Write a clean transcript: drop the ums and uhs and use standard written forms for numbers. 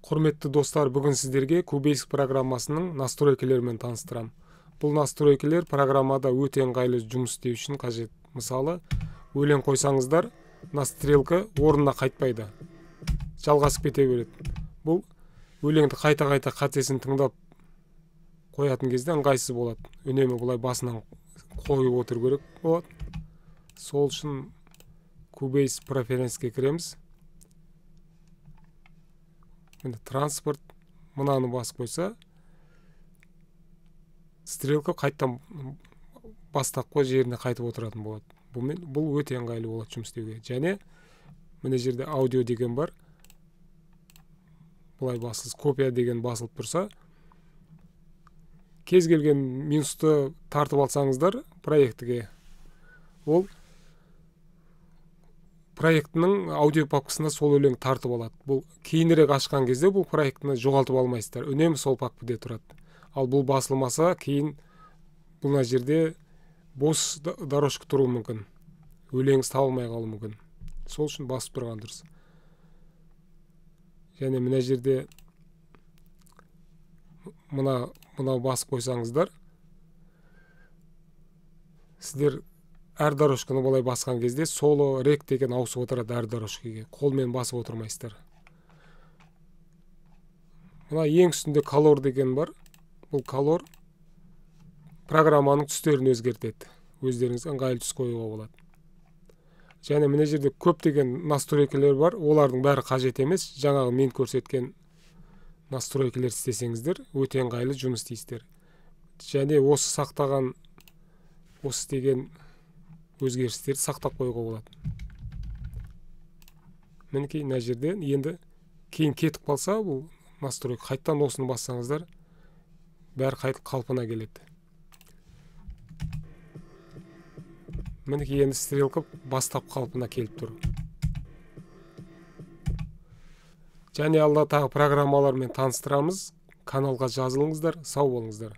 Құрметті достар, бүгін сіздерге Cubase программасының настройкаларымен таныстырам. Бұл настройкалар программада өте ыңғайлы жұмыс істеу үшін қажет. Мысалы, өлең қойсаңыздар, стрелка орнына қайтпайды. Жалғасып кете береді. Бұл өлеңді қайта-қайта қатесін тыңдап қоятын кезде ыңғайсыз болады. Үнемі бұлай басынан қойып отыру керек болады. Сол үшін Cubase преференске кіреміз. Транспорт мынаны басып қойса, стрелка қайттан бастапқы жеріне қайтып отыратын болады. Бұл өте ыңғайлы болады жұмыс істеуге. Және мына жерде аудио деген бар. Бұлай басылыз, копия деген басылып тұрса, кез келген минусты тартып алсаңыздар проектіге, ол проектінің аудио папкасына сол өлең тартып алады. Бұл кейінірек ашқан кезде бұл проектіні жоғалтып алмайсыздар. Үнемі сол папкада тұрады. Ал бұл басылмаса, кейін бұна жерде бос дорожка тұруы мүмкін. Өлеңіз табылмай қалуы мүмкін. Сол үшін басып тұрған дұрыс. Және мына жерде мына басып қойсаңыздар, сіздер әр дорожканы болай басқан кезде соло рек деген ауысып отырады әр дорожкаға. Қолмен басып отырмайсыздар. Мына ең үстінде color деген бар. Бұл color программаның түстерін өзгертеді. Өздеріңіз ыңғайлы түс қоюға болады. Және мына жерде көп деген настройкалар бар. Олардың бәрі қажет емес. Жаңағы мен көрсеткен настройкалар істесеңіздер, өте ыңғайлы жұмыс істейсіздер. Және осы сақтаған, осы деген өзгерістерді сақтап қоюға болады. Мінекей мына жерде енді кейін кетіп қалса, бұл настройка қайттан осыны бассаңыздар, бәрі қайтып қалпына келеді. Мінекей енді стрелка бастап қалпына келіп тұр. Және алда тағы программалармен таныстырамыз. Каналға жазылыңыздар, сау болыңыздар.